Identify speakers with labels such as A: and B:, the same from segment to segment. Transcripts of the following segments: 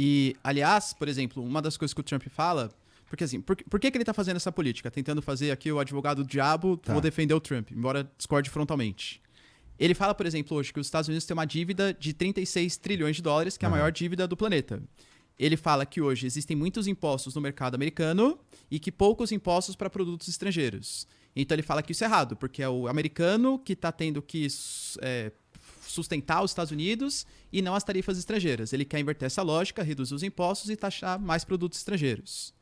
A: E, aliás, por exemplo, uma das coisas que o Trump fala... Porque assim, por que ele tá fazendo essa política? Tentando fazer aqui o advogado do diabo, vou defender o Trump, embora discorde frontalmente. Ele fala, por exemplo, hoje que os Estados Unidos têm uma dívida de 36 trilhões de dólares, que é a maior dívida do planeta. Ele fala que hoje existem muitos impostos no mercado americano e que poucos impostos para produtos estrangeiros. Então ele fala que isso é errado, porque é o americano que está tendo que sustentar os Estados Unidos e não as tarifas estrangeiras. Ele quer inverter essa lógica, reduzir os impostos e taxar mais produtos estrangeiros.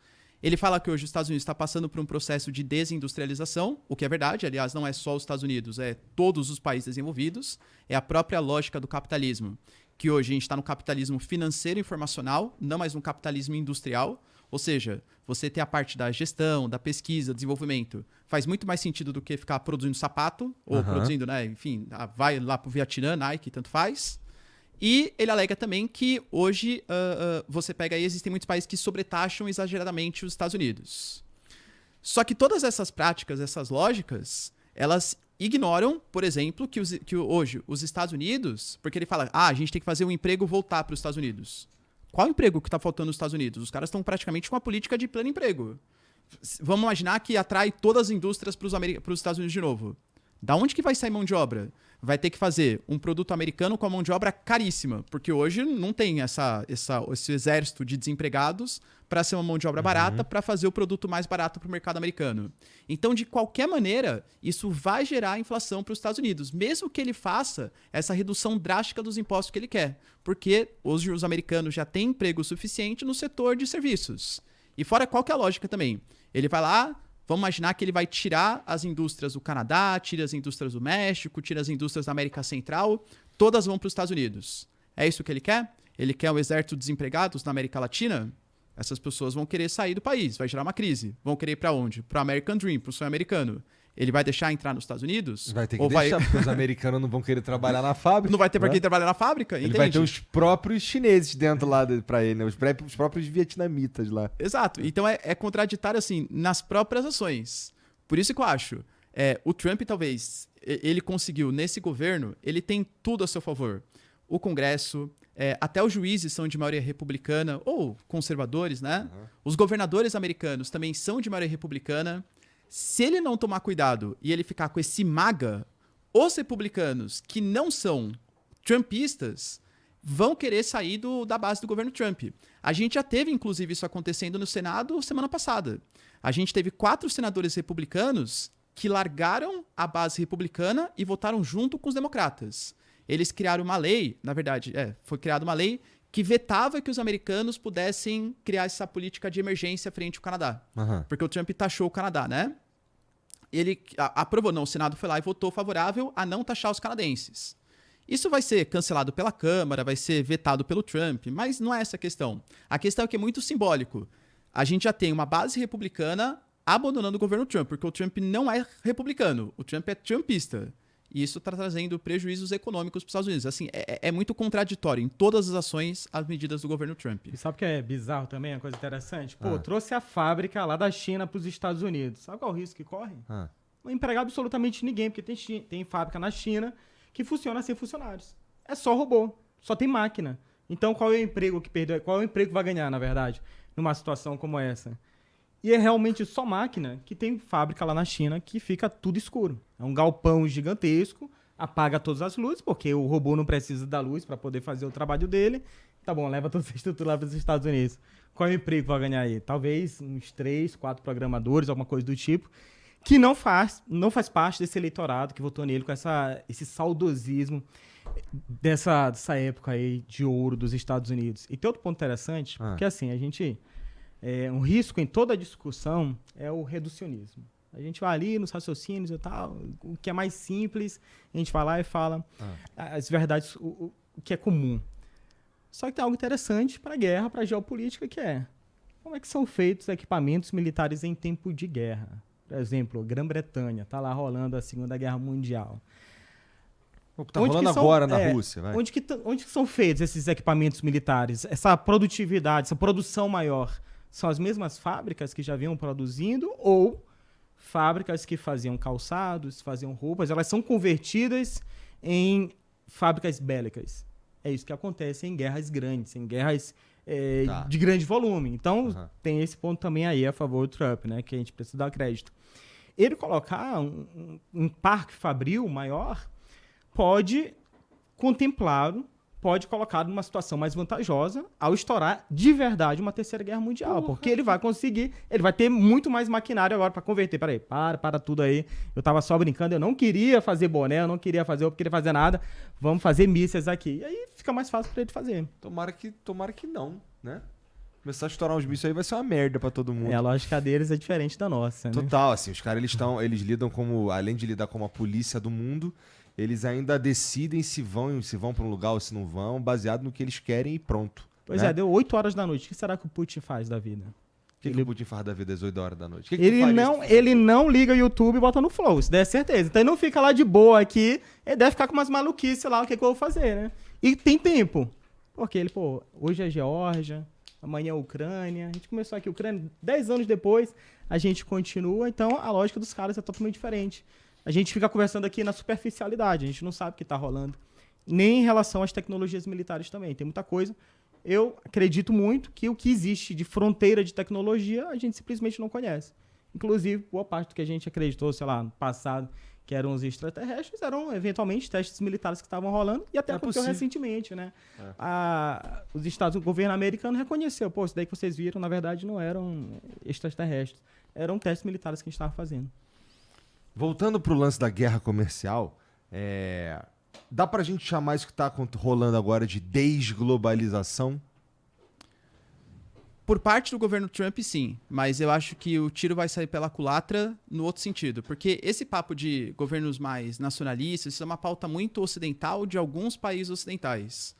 A: Ele fala que hoje os Estados Unidos está passando por um processo de desindustrialização, o que é verdade, aliás, não é só os Estados Unidos, é todos os países desenvolvidos, é a própria lógica do capitalismo, que hoje a gente está no capitalismo financeiro e informacional, não mais no capitalismo industrial, ou seja, você ter a parte da gestão, da pesquisa, desenvolvimento, faz muito mais sentido do que ficar produzindo sapato, ou produzindo, né, enfim, vai lá para o Vietnã, Nike, tanto faz. E ele alega também que hoje você pega aí, existem muitos países que sobretaxam exageradamente os Estados Unidos. Só que todas essas práticas, essas lógicas, elas ignoram, por exemplo, que hoje os Estados Unidos, porque ele fala, a gente tem que fazer o emprego voltar para os Estados Unidos. Qual emprego que está faltando nos Estados Unidos? Os caras estão praticamente com uma política de pleno emprego. Vamos imaginar que atrai todas as indústrias para os Estados Unidos de novo. Da onde que vai sair mão de obra? Vai ter que fazer um produto americano com a mão de obra caríssima, porque hoje não tem esse exército de desempregados para ser uma mão de obra barata, para fazer o produto mais barato para o mercado americano. Então, de qualquer maneira, isso vai gerar inflação para os Estados Unidos, mesmo que ele faça essa redução drástica dos impostos que ele quer, porque hoje os americanos já têm emprego suficiente no setor de serviços. E fora, qual que é a lógica também? Ele vai lá... Vamos imaginar que ele vai tirar as indústrias do Canadá, tira as indústrias do México, tira as indústrias da América Central, todas vão para os Estados Unidos. É isso que ele quer? Ele quer um exército de desempregados na América Latina? Essas pessoas vão querer sair do país, vai gerar uma crise. Vão querer ir para onde? Para o American Dream, para o sonho americano. Ele vai deixar entrar nos Estados Unidos?
B: Vai ter que deixar, porque os americanos não vão querer trabalhar na fábrica.
A: Não vai ter para quem trabalhar na fábrica?
B: Ele vai ter os próprios chineses dentro lá para ele, né? Os próprios vietnamitas lá.
A: Exato. Então é contraditório, assim, nas próprias ações. Por isso que eu acho, o Trump talvez, ele conseguiu, nesse governo, ele tem tudo a seu favor. O Congresso, até os juízes são de maioria republicana, ou conservadores, né? Os governadores americanos também são de maioria republicana. Se ele não tomar cuidado e ele ficar com esse MAGA, os republicanos que não são trumpistas vão querer sair da base do governo Trump. A gente já teve, inclusive, isso acontecendo no Senado semana passada. A gente teve 4 senadores republicanos que largaram a base republicana e votaram junto com os democratas. Eles criaram uma lei, na verdade, foi criada uma lei que vetava que os americanos pudessem criar essa política de emergência frente ao Canadá. Porque o Trump taxou o Canadá, né? Ele aprovou, não, o Senado foi lá e votou favorável a não taxar os canadenses. Isso vai ser cancelado pela Câmara, vai ser vetado pelo Trump, mas não é essa a questão. A questão é que é muito simbólico. A gente já tem uma base republicana abandonando o governo Trump, porque o Trump não é republicano, o Trump é trumpista. E isso está trazendo prejuízos econômicos para os Estados Unidos. Assim, é muito contraditório em todas as ações, as medidas do governo Trump.
C: E sabe o que é bizarro também, uma coisa interessante? Trouxe a fábrica lá da China para os Estados Unidos. Sabe qual é o risco que corre? Não empregar absolutamente ninguém, porque tem fábrica na China que funciona sem funcionários. É só robô, só tem máquina. Então, qual é o emprego que perdeu? Qual é o emprego que vai ganhar, na verdade, numa situação como essa? E é realmente só máquina que tem fábrica lá na China que fica tudo escuro. É um galpão gigantesco, apaga todas as luzes, porque o robô não precisa da luz para poder fazer o trabalho dele. Tá bom, leva toda essa estrutura lá para os Estados Unidos. Qual é o emprego que vai ganhar aí? Talvez uns 3, 4 programadores, alguma coisa do tipo, que não faz parte desse eleitorado que votou nele com esse saudosismo dessa época aí de ouro dos Estados Unidos. E tem outro ponto interessante, porque assim, a gente... um risco em toda a discussão é o reducionismo. A gente vai ali nos raciocínios e tal, o que é mais simples, a gente vai lá e fala as verdades, o que é comum. Só que tem algo interessante para a guerra, para a geopolítica, que é como é que são feitos equipamentos militares em tempo de guerra. Por exemplo, Grã-Bretanha, está lá rolando a Segunda Guerra Mundial.
B: Está rolando agora na Rússia. Vai.
C: Onde que são feitos esses equipamentos militares? Essa produtividade, essa produção maior, são as mesmas fábricas que já vinham produzindo ou fábricas que faziam calçados, faziam roupas, elas são convertidas em fábricas bélicas. É isso que acontece em guerras grandes, em guerras de grande volume. Então, tem esse ponto também aí a favor do Trump, né? Que a gente precisa dar crédito. Ele colocar um parque fabril maior pode contemplá-lo, pode colocar numa situação mais vantajosa ao estourar de verdade uma terceira guerra mundial. Porque ele vai conseguir, ele vai ter muito mais maquinário agora para converter. Peraí, para tudo aí. Eu tava só brincando, eu não queria fazer boné, eu não queria fazer nada. Vamos fazer mísseis aqui. E aí fica mais fácil para ele fazer.
B: Tomara que não, né? Começar a estourar uns mísseis aí vai ser uma merda pra todo mundo.
C: A lógica deles é diferente da nossa, né?
B: Total, assim, os caras eles lidam como, além de lidar como a polícia do mundo, eles ainda decidem se vão pra um lugar ou se não vão, baseado no que eles querem e pronto.
C: Pois
B: né?
C: Deu 8 horas da noite. O que será que o Putin faz da vida?
B: O que o Putin faz da vida às 8 horas da noite?
C: Ele não liga o YouTube e bota no Flow, isso daí é certeza. Então ele não fica lá de boa aqui, ele deve ficar com umas maluquices lá, o que eu vou fazer, né? E tem tempo. Porque ele, hoje é Geórgia, amanhã é Ucrânia. A gente começou aqui Ucrânia, 10 anos depois, a gente continua. Então, a lógica dos caras é totalmente diferente. A gente fica conversando aqui na superficialidade, a gente não sabe o que está rolando. Nem em relação às tecnologias militares também. Tem muita coisa. Eu acredito muito que o que existe de fronteira de tecnologia, a gente simplesmente não conhece. Inclusive, boa parte do que a gente acreditou, sei lá, no passado, que eram os extraterrestres, eram eventualmente testes militares que estavam rolando, e até aconteceu recentemente, né? O governo americano reconheceu, isso daí que vocês viram, na verdade, não eram extraterrestres, eram testes militares que a gente estava fazendo.
B: Voltando pro lance da guerra comercial, dá pra gente chamar isso que tá rolando agora de desglobalização?
A: Por parte do governo Trump, sim. Mas eu acho que o tiro vai sair pela culatra no outro sentido. Porque esse papo de governos mais nacionalistas, isso é uma pauta muito ocidental de alguns países ocidentais.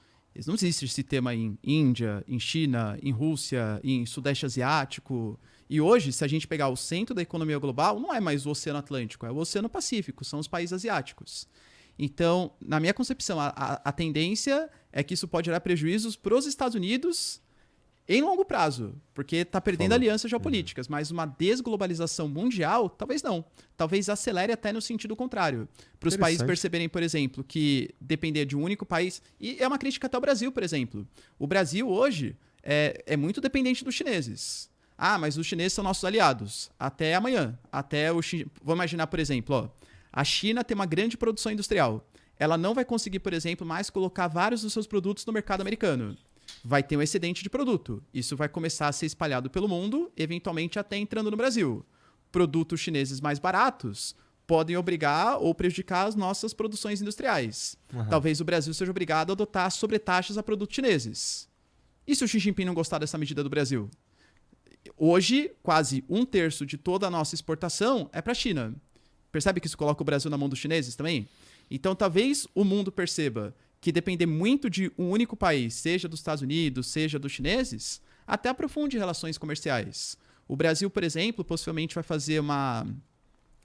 A: Não existe esse tema em Índia, em China, em Rússia, em Sudeste Asiático. E hoje, se a gente pegar o centro da economia global, não é mais o Oceano Atlântico, é o Oceano Pacífico, são os países asiáticos. Então, na minha concepção, a tendência é que isso pode gerar prejuízos para os Estados Unidos em longo prazo, porque está perdendo alianças geopolíticas, mas uma desglobalização mundial, talvez não. Talvez acelere até no sentido contrário. Para os países perceberem, por exemplo, que depender de um único país... E é uma crítica até ao Brasil, por exemplo. O Brasil, hoje, é muito dependente dos chineses. Mas os chineses são nossos aliados. Até amanhã. Vamos imaginar, por exemplo, a China tem uma grande produção industrial. Ela não vai conseguir, por exemplo, mais colocar vários dos seus produtos no mercado americano. Vai ter um excedente de produto. Isso vai começar a ser espalhado pelo mundo, eventualmente até entrando no Brasil. Produtos chineses mais baratos podem obrigar ou prejudicar as nossas produções industriais. Talvez o Brasil seja obrigado a adotar sobretaxas a produtos chineses. E se o Xi Jinping não gostar dessa medida do Brasil? Hoje, quase 1/3 de toda a nossa exportação é para a China. Percebe que isso coloca o Brasil na mão dos chineses também? Então, talvez o mundo perceba que depender muito de um único país, seja dos Estados Unidos, seja dos chineses, até aprofunde relações comerciais. O Brasil, por exemplo, possivelmente vai fazer uma...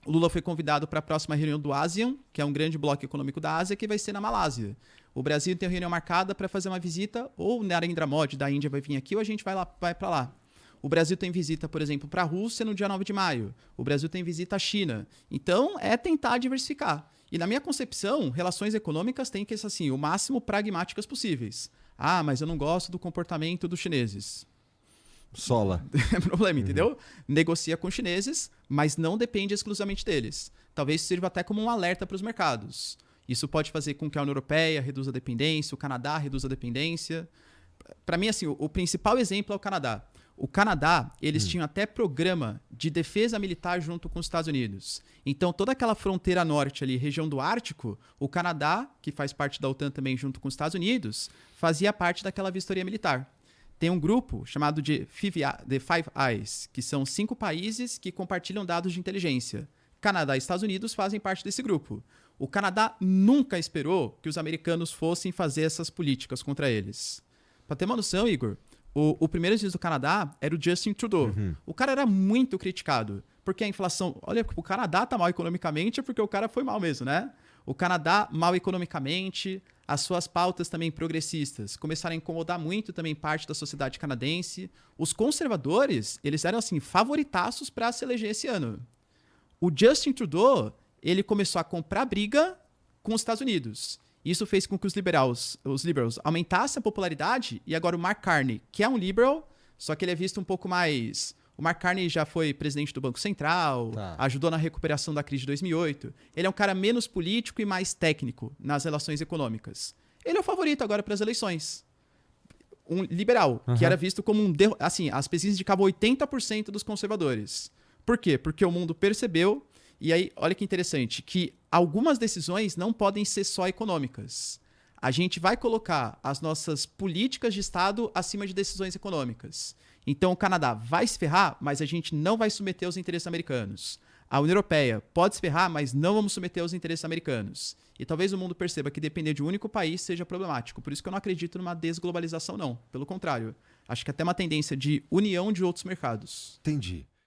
A: O Lula foi convidado para a próxima reunião do ASEAN, que é um grande bloco econômico da Ásia, que vai ser na Malásia. O Brasil tem uma reunião marcada para fazer uma visita, ou o Narendra Modi da Índia vai vir aqui, ou a gente vai para lá. O Brasil tem visita, por exemplo, para a Rússia no dia 9 de maio. O Brasil tem visita à China. Então, é tentar diversificar. E na minha concepção, relações econômicas têm que ser assim, o máximo pragmáticas possíveis. Mas eu não gosto do comportamento dos chineses.
B: Sola.
A: É problema, entendeu? Negocia com os chineses, mas não depende exclusivamente deles. Talvez sirva até como um alerta para os mercados. Isso pode fazer com que a União Europeia reduza a dependência, o Canadá reduza a dependência. Para mim, assim, o principal exemplo é o Canadá. O Canadá, eles tinham até programa de defesa militar junto com os Estados Unidos. Então, toda aquela fronteira norte ali, região do Ártico, o Canadá, que faz parte da OTAN também junto com os Estados Unidos, fazia parte daquela vistoria militar. Tem um grupo chamado de Five Eyes, que são 5 países que compartilham dados de inteligência. Canadá e Estados Unidos fazem parte desse grupo. O Canadá nunca esperou que os americanos fossem fazer essas políticas contra eles. Para ter uma noção, Igor, o primeiro-ministro do Canadá era o Justin Trudeau. O cara era muito criticado, porque a inflação... Olha, o Canadá tá mal economicamente é porque o cara foi mal mesmo, né? O Canadá mal economicamente, as suas pautas também progressistas começaram a incomodar muito também parte da sociedade canadense. Os conservadores, eles eram assim, favoritaços para se eleger esse ano. O Justin Trudeau, ele começou a comprar briga com os Estados Unidos. Isso fez com que os liberals aumentassem a popularidade, e agora o Mark Carney, que é um liberal, só que ele é visto um pouco mais... O Mark Carney já foi presidente do Banco Central, ajudou na recuperação da crise de 2008. Ele é um cara menos político e mais técnico nas relações econômicas. Ele é o favorito agora para as eleições. Um liberal, que era visto como um... Assim, as pesquisas indicavam 80% dos conservadores. Por quê? Porque o mundo percebeu, e aí, olha que interessante, que algumas decisões não podem ser só econômicas. A gente vai colocar as nossas políticas de Estado acima de decisões econômicas. Então, o Canadá vai se ferrar, mas a gente não vai submeter aos interesses americanos. A União Europeia pode se ferrar, mas não vamos submeter aos interesses americanos. E talvez o mundo perceba que depender de um único país seja problemático. Por isso que eu não acredito numa desglobalização, não. Pelo contrário, acho que até uma tendência de união de outros mercados.
B: Entendi.